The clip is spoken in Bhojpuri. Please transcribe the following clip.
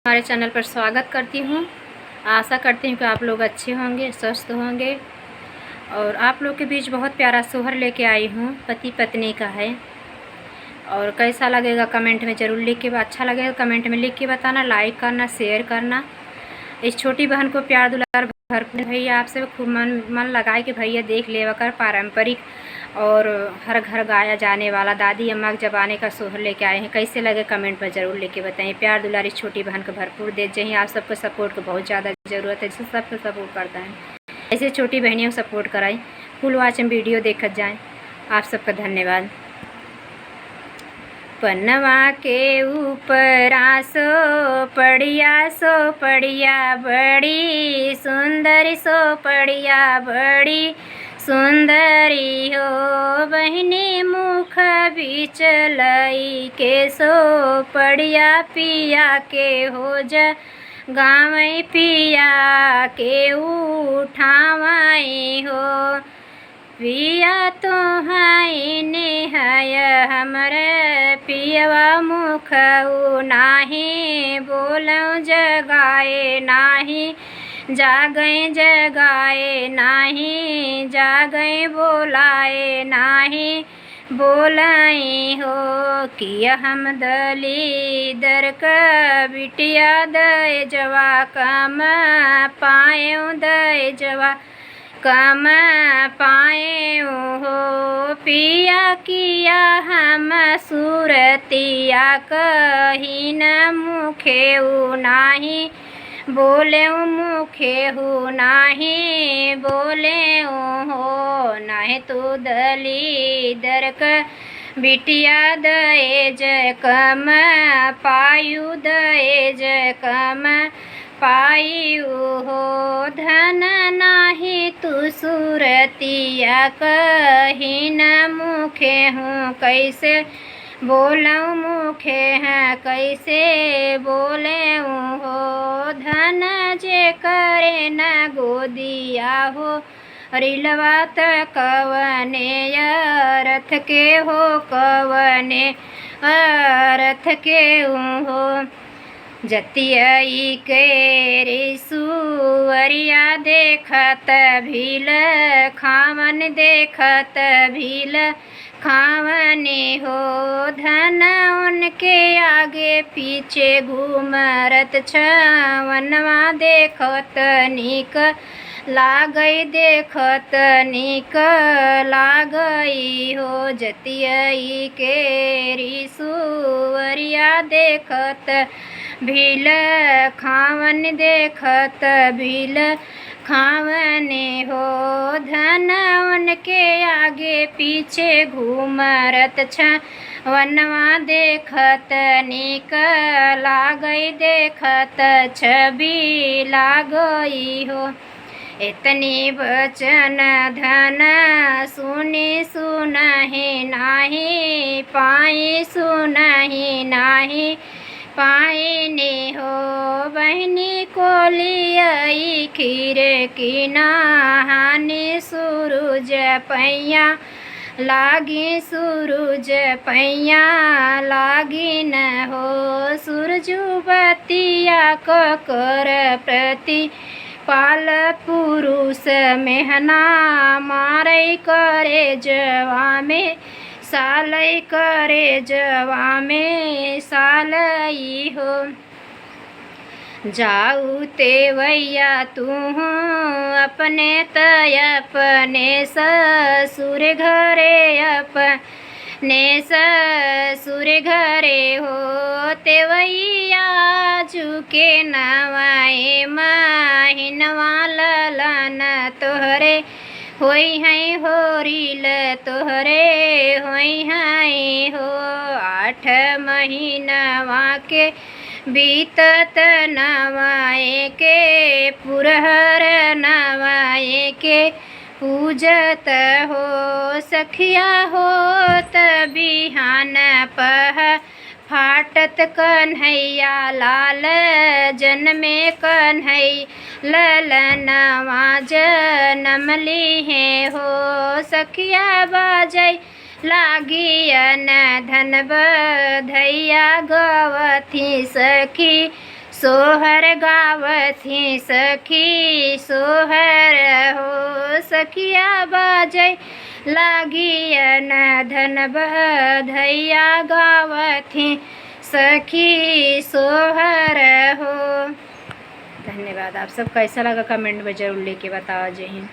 हमारे चैनल पर स्वागत करती हूँ। आशा करती हूँ कि आप लोग अच्छे होंगे, स्वस्थ होंगे। और आप लोग के बीच बहुत प्यारा सोहर लेके आई हूँ, पति पत्नी का है। और कैसा लगेगा कमेंट में ज़रूर लिख के, अच्छा लगेगा कमेंट में लिख के बताना, लाइक करना, शेयर करना। इस छोटी बहन को प्यार दुलार भरपूर भैया आपसे खूब मन लगाए कि भैया देख लेवा कर पारंपरिक और हर घर गाया जाने वाला दादी अम्मा के ज़माने का सोहर लेके आए हैं। कैसे लगे कमेंट में ज़रूर लेके बताएं। प्यार दुलार इस छोटी बहन को भरपूर दे जाइए। आप सबको सपोर्ट को बहुत ज़्यादा ज़रूरत है, जिससे सबको सपोर्ट करता है। ऐसे छोटी बहनियों को सपोर्ट कराएं। फुल वॉच में वीडियो देखत जाएँ। आप सबका धन्यवाद। पनवा के ऊपर सो पड़िया बड़ी सुंदरी, सो पड़िया बड़ी सुंदरी हो। बहनी मुख बीच लई के सो पड़िया पिया के हो जा गाँव पिया के उठावाई हो। पिया तो हाय नेहाय हमरे पियवा मुख नाही बोलऊँ जगाए नाही जागए जगाए नाही जागए बोलाए नाही बोलाई हो। किया हम दलीदर का बिटिया दय जवा कम पाएँ दय जवा कम पाए हो। पिया किया हम सूरतिया कही न मुखे नाही बोले मुखे हो नाही बोले हो। नाही तो दलीदर का बिटिया दहेज कम पायु दहेज कम पायु हो। धन नाही तू सूरतिया कही न मुखे हूँ कैसे बोलऊँ मुखे हैं कैसे बोले हो। धन जे करे न गोदिया हो रिलवा त कवने रथ के हो कवने रथ के हो। जतियाई के रिसुवरिया देखत भील खावन देखत भील खावने हो। धन उनके आगे पीछे घूमरत छवनवा देखत निक लागई देखत निक लागई हो। जतियाई के रिसुवरिया देखत भील खावन देखत भील खावने हो। धन उनके आगे पीछे घूमरत छवनवा देखत निक लागई देखत छवि लागई हो। इतनी वचन धन सुनी सुनहि नाही पाई सुनहि नाही पाइने हो। बहनी कोलियाई खीर की नहानी सूरज पैया लागी सूरज पैया लागी न हो। सूरज बतिया कर प्रति पाल पुरुष मेहना मारे करे जवा में सालई करे जवा में सालई हो। जाऊ ते वैया तू अपने तय अपने ससुर घरे अपने ससुर घरे हो। ते वैया झुके नवाए माहिनवा ललन तोहरे होई हैं होरिल तोहरे होई हैं हो। 8 महीनवा के बीतत नवाए के पुरहर नवाए के पूजत हो। सखिया हो बिहान पह फाटत कन्हैया लाल जन्मे कन्हैया ललनवा जनम लिहे हो। सखिया बाजै लागियन धन बधैया गवथी सखी सोहर गावथी सखी सोहर हो, सखिया बाजै लागियन धन बधैया गावथी सखी सोहर हो। धन्यवाद। आप सब कैसा लगा कमेंट में ज़रूर लेके बताओ। जय हिंद।